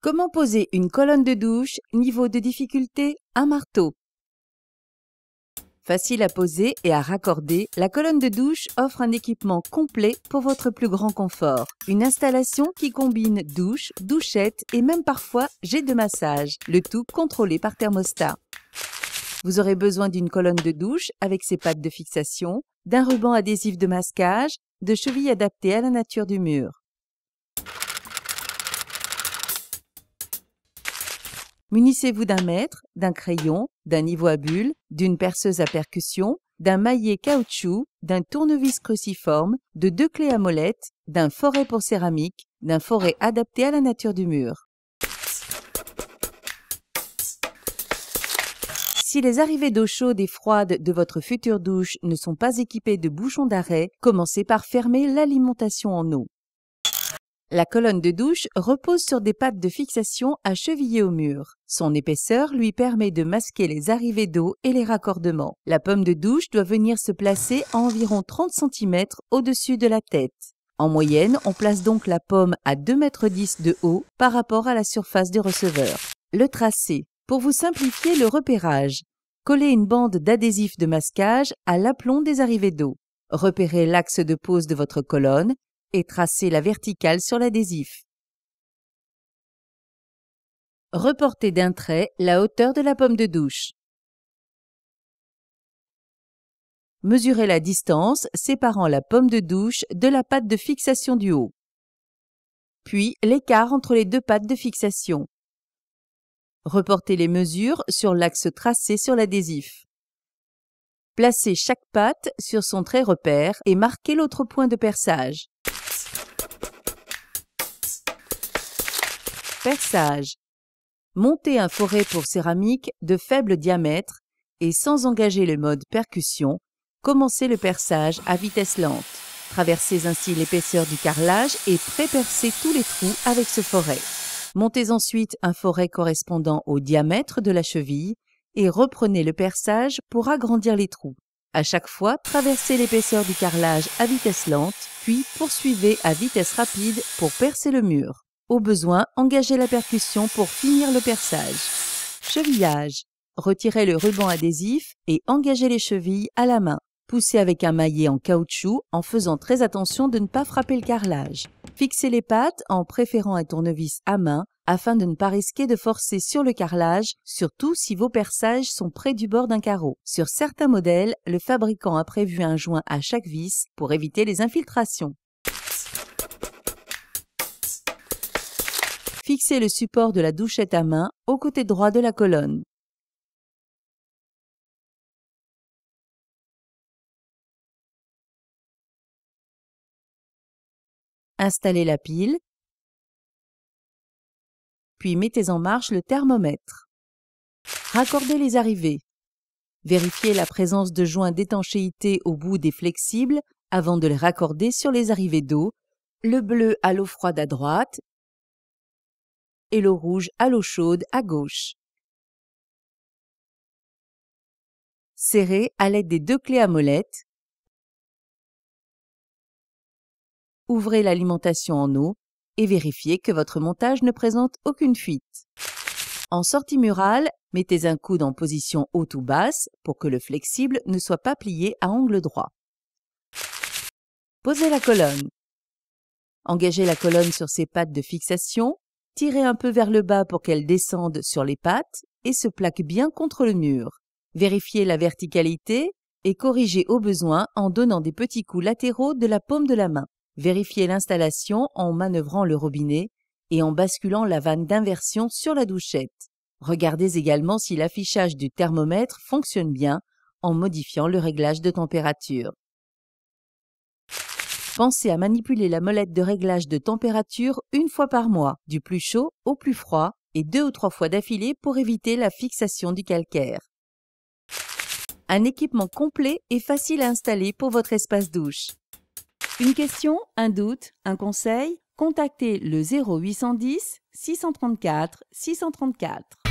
Comment poser une colonne de douche, niveau de difficulté, un marteau. Facile à poser et à raccorder, la colonne de douche offre un équipement complet pour votre plus grand confort. Une installation qui combine douche, douchette et même parfois jet de massage, le tout contrôlé par thermostat. Vous aurez besoin d'une colonne de douche avec ses pattes de fixation, d'un ruban adhésif de masquage, de chevilles adaptées à la nature du mur. Munissez-vous d'un mètre, d'un crayon, d'un niveau à bulles, d'une perceuse à percussion, d'un maillet caoutchouc, d'un tournevis cruciforme, de 2 clés à molette, d'un foret pour céramique, d'un foret adapté à la nature du mur. Si les arrivées d'eau chaude et froide de votre future douche ne sont pas équipées de bouchons d'arrêt, commencez par fermer l'alimentation en eau. La colonne de douche repose sur des pattes de fixation à cheviller au mur. Son épaisseur lui permet de masquer les arrivées d'eau et les raccordements. La pomme de douche doit venir se placer à environ 30 cm au-dessus de la tête. En moyenne, on place donc la pomme à 2,10 m de haut par rapport à la surface du receveur. Le tracé. Pour vous simplifier le repérage, collez une bande d'adhésif de masquage à l'aplomb des arrivées d'eau. Repérez l'axe de pose de votre colonne et tracez la verticale sur l'adhésif. Reportez d'un trait la hauteur de la pomme de douche. Mesurez la distance séparant la pomme de douche de la patte de fixation du haut. Puis l'écart entre les deux pattes de fixation. Reportez les mesures sur l'axe tracé sur l'adhésif. Placez chaque patte sur son trait repère et marquez l'autre point de perçage. Perçage. Montez un foret pour céramique de faible diamètre et sans engager le mode percussion, commencez le perçage à vitesse lente. Traversez ainsi l'épaisseur du carrelage et pré-percez tous les trous avec ce foret. Montez ensuite un foret correspondant au diamètre de la cheville et reprenez le perçage pour agrandir les trous. À chaque fois, traversez l'épaisseur du carrelage à vitesse lente, puis poursuivez à vitesse rapide pour percer le mur. Au besoin, engagez la percussion pour finir le perçage. Chevillage. Retirez le ruban adhésif et engagez les chevilles à la main. Poussez avec un maillet en caoutchouc en faisant très attention de ne pas frapper le carrelage. Fixez les pattes en préférant un tournevis à main afin de ne pas risquer de forcer sur le carrelage, surtout si vos perçages sont près du bord d'un carreau. Sur certains modèles, le fabricant a prévu un joint à chaque vis pour éviter les infiltrations. Fixez le support de la douchette à main au côté droit de la colonne. Installez la pile, puis mettez en marche le thermomètre. Raccordez les arrivées. Vérifiez la présence de joints d'étanchéité au bout des flexibles avant de les raccorder sur les arrivées d'eau, le bleu à l'eau froide à droite et l'eau rouge à l'eau chaude à gauche. Serrez à l'aide des 2 clés à molette. Ouvrez l'alimentation en eau et vérifiez que votre montage ne présente aucune fuite. En sortie murale, mettez un coude en position haute ou basse pour que le flexible ne soit pas plié à angle droit. Posez la colonne. Engagez la colonne sur ses pattes de fixation, tirez un peu vers le bas pour qu'elle descende sur les pattes et se plaque bien contre le mur. Vérifiez la verticalité et corrigez au besoin en donnant des petits coups latéraux de la paume de la main. Vérifiez l'installation en manœuvrant le robinet et en basculant la vanne d'inversion sur la douchette. Regardez également si l'affichage du thermomètre fonctionne bien en modifiant le réglage de température. Pensez à manipuler la molette de réglage de température une fois par mois, du plus chaud au plus froid, et 2 ou 3 fois d'affilée pour éviter la fixation du calcaire. Un équipement complet et facile à installer pour votre espace douche. Une question, un doute, un conseil? Contactez le 0810 634 634.